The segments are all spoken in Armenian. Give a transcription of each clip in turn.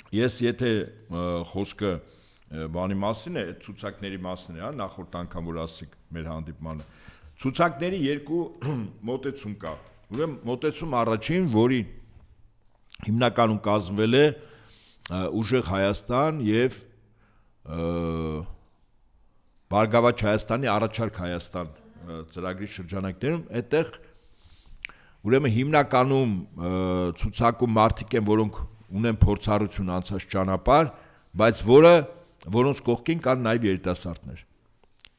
Ես եթե խոսքը բանի մասին է, ցուցակների մասին է, նախորդ անգամ որ ասիկ մեր հանդիպմանը։ Ցուցակների երկու մոտեցում կա։ Ուրեմն մոտեցում առաջին, որի հիմնականում կազմվել է Ուժեղ Հայաստան եւ Բարգավաճ Հայաստանի առաջարկ Հայաստան ծրագրի շրջանակներում, այդտեղ ուրեմն հիմնականում ցուցակում մարդիկ են, որոնք ունեն փորձառություն անցած ճանապարհ, բայց որոնց կողքին կան նաև երիտասարդներ,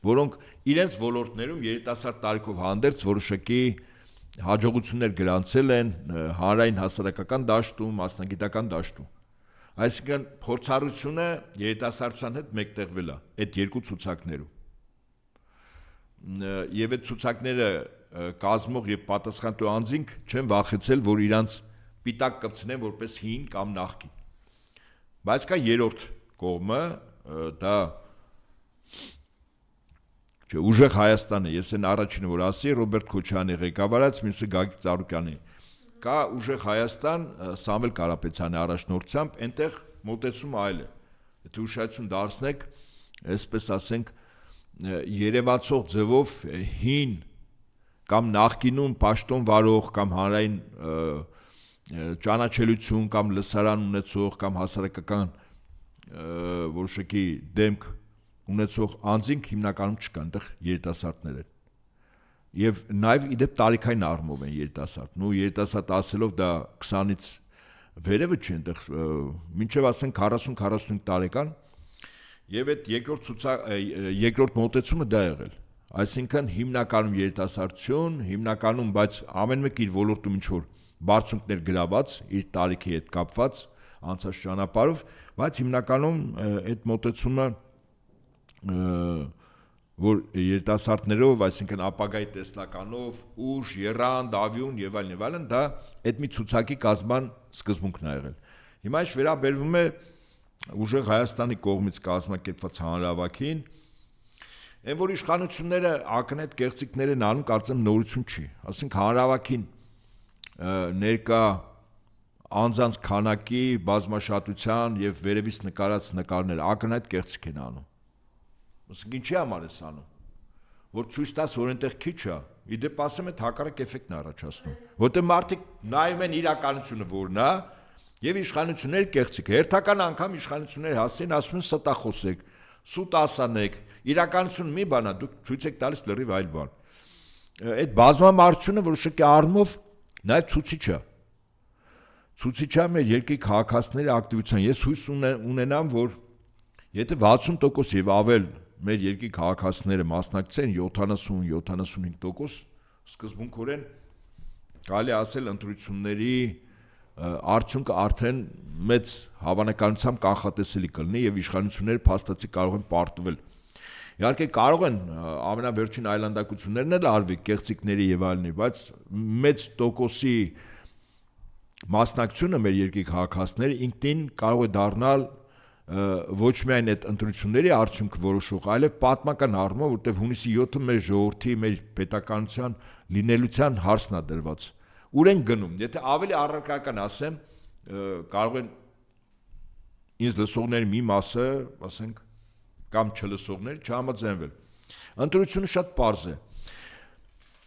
որոնք իրենց ոլորտներում երիտասարդ տարիքով հանդերձ որոշակի հաջողություններ գրանցել են հանրային հասարակական դաշտում, մասնագիտական դաշտում։ Այսինքն փորձառությունը երիտասարդության հետ մեկտեղվել է այդ երկու ցուցակներում։ Եվ այդ ցուցակները կազմող եւ պատասխանատու անձինք չեն վախեցել, որ իրանց պիտակ կպցնեն որպես հին կամ նախկին։ Բայց կա երրորդ կողմը, դա Ուժեղ Հայաստանը, ես այն առաջինը որ ասի, Ռոբերտ Քոչարյանի ղեկավարած, մյուսը Գագիկ Ծառուկյանի։ Կա Ուժեղ Հայաստան, Սամվել Կարապետյանի առաջնորդությամբ, այնտեղ մոտեցումը այլ է։ Եթե ուշադրություն դարձնեք, այսպես ասենք, երևացող ձևով հին կամ նախկինում պաշտոն վարող կամ հանրային ճանաչելություն կամ լսարան ունեցող կամ հասարակական որոշակի դեմք ունեցող անձինք հիմնականում չկան, այնտեղ երիտասարդներ են։ Եվ նաև իդեպ տարիքային առումով են երիտասարդ։ Նու երիտասարդ ասելով դա 20-ից վերևը չի, այնտեղ մինչև ասենք 40-45 տարեկան, եւ այդ երկրորդ մոտեցումը դա եղել։ Այսինքն հիմնականում երիտասարդություն, հիմնականում, բայց ամեն մեկ իր ոլորտում ինչ որ բարձունքներ գրաված, իր տարիքի հետ կապված, անցած ճանապարհով, բայց հիմնականում այդ մոտեցումը որ երիտասարդներով, այսինքն ապագայի տեսլականով, ուժ, եռանդ, ավյուն եւ այլն, դա այդ մի ցուցակի կազմման սկզբունքն է եղել։ Հիմա ինչ վերաբերվում է Ուժեղ Հայաստանի կողմից կազմակերպված հանրահավաքին, այն որ իշխանությունները ակնհայտ կեղծիքներ են անում, կարծեմ նորություն չի։ Ասենք հանրահավաքին ներկա անձանց քանակի, բազմաշատության եւ վերևից նկարած նկարները ակնհայտ կեղծիք են անում։ Ասենք ինչի համար է անում, որ ցույց տաս, որ այնտեղ քիչ է, իդեպ ասեմ այդ հակառակ էֆեկտն է առաջացնում, որտեղ մարդիկ նայում են իրականությունը որն է եւ իշխանությունները կեղծիք։ Հերթական անգամ իշխանությունները հասցին ասում են ստախոսեք, սուտ ասանեք, իրականությունը մի բան է, դուք ցույց եք տալիս լրիվ այլ բան։ Այդ բազմամարդությունը որոշակի առումով նաեւ ցուցիչ է։ Ցուցիչ է մեր երկրի քաղաքացիների ակտիվության։ Ես հույս ունենամ, որ եթե 60% եւ ավել մեր երկրի քաղաքացիները մասնակցեն 70-75%, սկզբունքորեն կարելի ասել ընտրությունների արդյունքը արդեն մեծ հավանականությամբ կանխատեսելի կլինի եւ իշխանությունները փաստացի կարող են պարտվել։ Իհարկե կարող են ամենավերջին այլանդակություններն էլ արվի կեղծիքների եւ այլնի, բայց մեծ տոկոսի մասնակցությունը մեր երկրի քաղաքացիների ինքնին կարող է դառնալ ոչ միայն այդ ընտրությունների արդյունքը որոշող, այլև պատմական առումով, որտեղ հունիսի 7-ը մեր ժողովրդի, մեր պետականության լինելության հարցն է դրված։ Ուր են գնում։ Եթե ավելի առարկական ասեմ, կարող են ինձ լսողների մի մասը, ասենք, կամ չլսողներ չհամաձայնվել։ Ընտրությունը շատ պարզ է։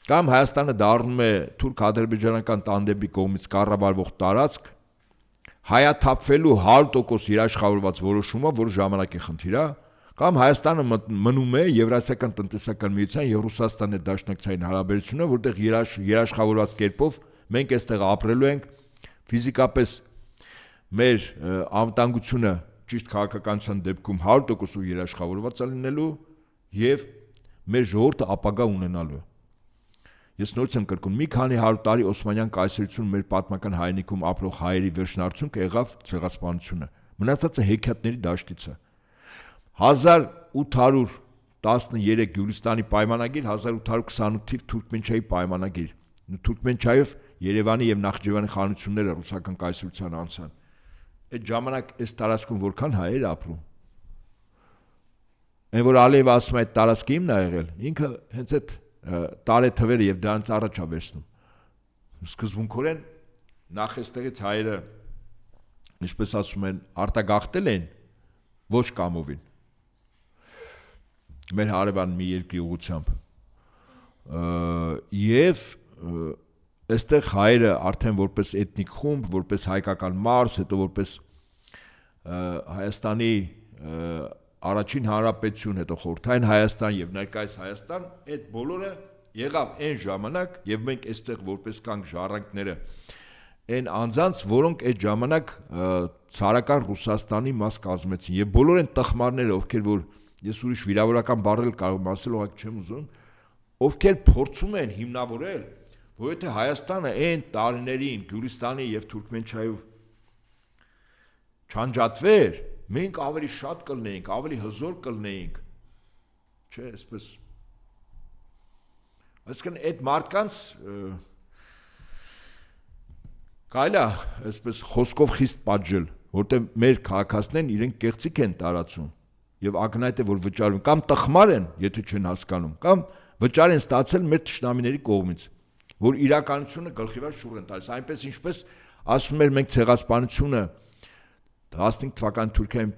Կամ Հայաստանը դառնում է թուրք-ադրբեջանական տանդեմի կողմից կառավարվող տարածք, հայաթափվելու 100% երաշխավորված որոշումը, որ ժամանակի խնդիր է, կամ Հայաստանը մնում է Եվրասիական տնտեսական միության եւ Ռուսաստանի դաշնակցային հարաբերությունը, որտեղ երաշխավորված կերպով մենք այստեղ ապրելու ենք, ֆիզիկապես մեր անվտանգությունը ճիշտ քաղաքականության դեպքում 100% երաշխավորված է լինելու եւ մեր ժողովուրդը ապագա ունենալու է։ Ես նորից եմ կրկնում, մի քանի 100 տարի Օսմանյան կայսրություն մեր պատմական հայրենիքում ապրող հայերի վերջնարդյունքը եղավ ցեղասպանությունը։ Մնացածը հեքիաթների դաշտից է։ 1813 Գյուլիստանի պայմանագիր, 1828 թիվ Թուրքմենչայի պայմանագիր։ Թուրքմենչայով Երևանի եւ Նախճիվանի խանությունները ռուսական կայսրության անցան։ Այդ ժամանակ այս տարածքում որքան հայեր ապրում։ Այն որ Ալիևը ասում է այդ տարածքը իմն է եղել, ինքը հենց այդ տարեթվերը եւ դրանից առաջ է վերցնում։ Սկզբունքորեն նախ էստեղից հայերը ինչպես ասում են, արտագաղթել են ոչ կամովին։ Մեր հարևան մի երկրի ուղղությամբ։ Եվ այստեղ հայերը արդեն որպես էթնիկ խումբ, որպես հայկական մարզ, հետո որպես Հայաստանի առաջին հանրապետություն, հետո խորհրդային Հայաստան եւ ներկայիս Հայաստան, այդ բոլորը եղավ այն ժամանակ եւ մենք այստեղ որպես կանք ժառանգները այն անձանց, որոնք այդ ժամանակ ցարական Ռուսաստանի մաս կազմեցին եւ բոլոր այն տխմարները, ովքեր որ ես ուրիշ վիրավորական բառեր կարող եմ ասել, ուղղակի չեմ ուզում, ովքեր փորձում են հիմնավորել, որ եթե Հայաստանը այն տարիներին Գյուլիստանի եւ Թուրքմենչայով չանջատվեր, մենք ավելի շատ կլինեինք, ավելի հզոր կլինեինք, չէ, այսպես։ Այսինքն այդ մարդկանց կարելի է այսպես խոսքով խիստ պատժել, որտեղ մեր քաղաքացիներն իրենք կեղծիք են տարածում եւ ակնհայտ է որ վճարում կամ տխմար են, եթե չեն հասկանում, կամ վճար են ստացել մեր թշնամիների կողմից, որ իրականությունը գլխիվար շուռ են տալիս, այնպես ինչպես ասում էր մենք ցեղասպանությունը 15 թվականի Թուրքիայում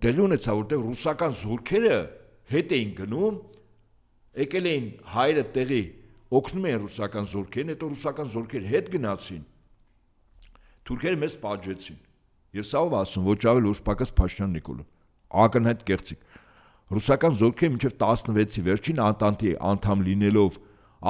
տեղի ունեցավ, որտեղ ռուսական զորքերը հետ էին գնում, եկել էին հայերը տեղի, օգնում էին ռուսական զորքերին, հետո ռուսական զորքերը հետ գնացին, թուրքերը մեզ պատժեցին։ Ես սա ով ասում, ոչ ավել ոչ պակաս Փաշինյան Նիկոլը, ակնհայտ կեղծիք։ Ռուսական զորքերը մինչև 16-ի վերջին Անտանտի անդամ լինելով,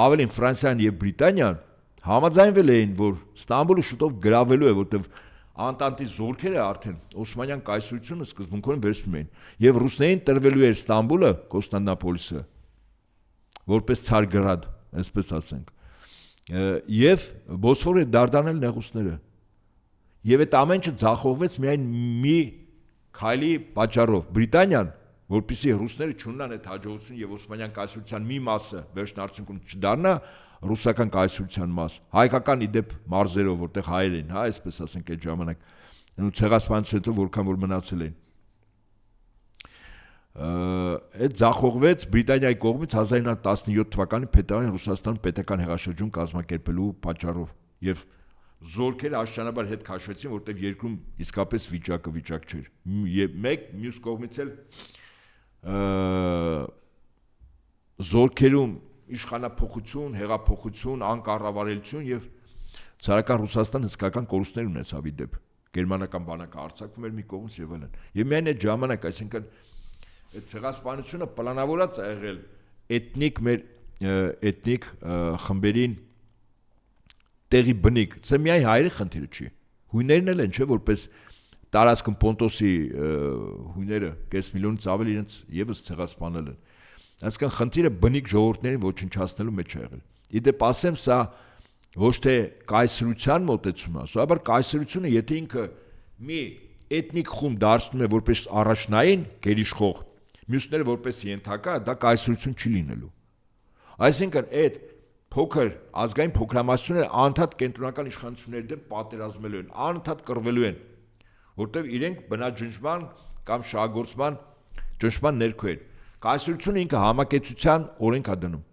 ավելին Ֆրանսիան եւ Բրիտանիան համաձայնվել էին, որ Ստամբուլը շուտով գրավելու է, որտեղ Անտանտի զորքերը արդեն Օսմանյան կայսրությունը սկզբունքորեն վերցնում էին, եւ ռուսներին տրվելու էր Ստամբուլը, Կոստանդնուպոլիսը, որպես Ցարգրադ, այսպես ասենք, եւ Բոսֆորը դարդանել նեղուսները։ Եվ այդ ամենը ձախողվեց միայն մի քայլի պատճառով։ Բրիտանիան, որպեսզի ռուսները չունենան այդ հաջողությունը եւ Օսմանյան կայսրության մի մասը վերջնարդյունքում չդառնա ռուսական կայսրության մաս, հայկական իդեպ մարզերով, որտեղ հայեր են, հա, այսպես ասենք այդ ժամանակ, ու ցեղասպանությունից հետո որքան որ մնացել են։ Այդ ձախողվեց Բրիտանիայի կողմից 1917 թվականի փետրվարին Ռուսաստանում պետական հեղաշրջում կազմակերպելու պատճառով եւ զորքերը աշճանաբար հետ քաշվեցին, որտեղ երկրում իսկապես վիճակը վիճակ չէր։ Եվ մեկ մյուս կողմից էլ զորքերում իշխանափոխություն, հեղափոխություն, անկառավարելություն եւ ցարական Ռուսաստան հսկական կորուստներ ունեցավ իդեպ։ Գերմանական բանակը արձակվում էր մի կողմից եւ այլն։ Եվ միայն այդ ժամանակ, այսինքն այդ ցեղասպանությունը պլանավորած է եղել էթնիկ խմբերին տեղի բնիկ, це միայն հայերի խնդիրը չի։ Հույներն էլ են, չէ, որպես տարածքում Պոնտոսի հույները կես միլիոնից ավել իրենց եւս ցեղասպանել են։ Այսինքն խնդիրը բնիկ ժողովուրդներին ոչնչացնելու մեջ է եղել։ Իդեպ ասեմ, սա ոչ թե կայսրության մոտեցում է, սովորաբար կայսրությունը, եթե ինքը մի էթնիկ խումբ դարձնում է որպես առաջնային գերիշխող, մյուսները որպես ենթակա, դա կայսրություն չի լինելու։ Այսինքն այդ փոքր ազգային փոքրամասնությունները անընդհատ կենտրոնական իշխանությունների դեմ պատերազմելու են, անընդհատ կռվելու են, որտեղ իրենք բնաջնջման կամ շահագործման ճնշման ներքո են։ Կայսրությունը ինքը համակեցության օրենք է դնում։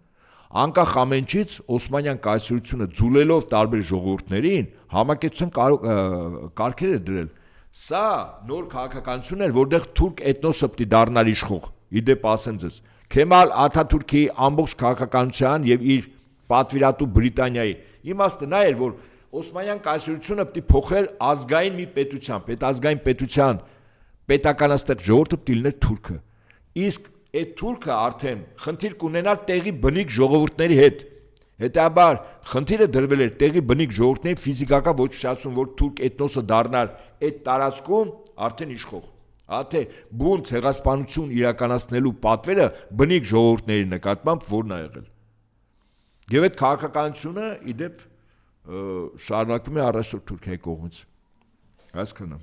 Անկախ ամենից Օսմանյան կայսրությունը ձուլելով տարբեր ժողովուրդներին համակեցության կարգեր է դրել։ Սա նոր քաղաքականություն էր, որտեղ թուրք էթնոսը պիտի դառնար իշխող։ Իդեպ ասեմ ձեզ, Քեմալ Աթաթուրքի ամբողջ քաղաքականության եւ իր պատվիրատու Բրիտանիայի իմաստը նա էր, որ Օսմանյան կայսրությունը պիտի փոխել ազգային մի պետությամբ, այդ ազգային պետության պետականաստեղ ժողովուրդը պիտի լիներ թուրքը։ Իսկ այդ թուրքը արդեն խնդիր կունենար տեղի բնիկ ժողովուրդների հետ։ Հետաբար խնդիրը դրվել էր տեղի բնիկ ժողովուրդների ֆիզիկական ոչնչացում, որ թուրք էթնոսը դառնար այդ տարածքում արդեն իշխող։ Աթե բուն ցեղասպանություն իրականացնելու պատվերը բնիկ ժողովուրդների նկատմամբ որն է եղել։ Եվ այդ քաղաքականությունը իդեպ շարունակվում է առայժմ Թուրքիայի կողմից։ Այսքանը։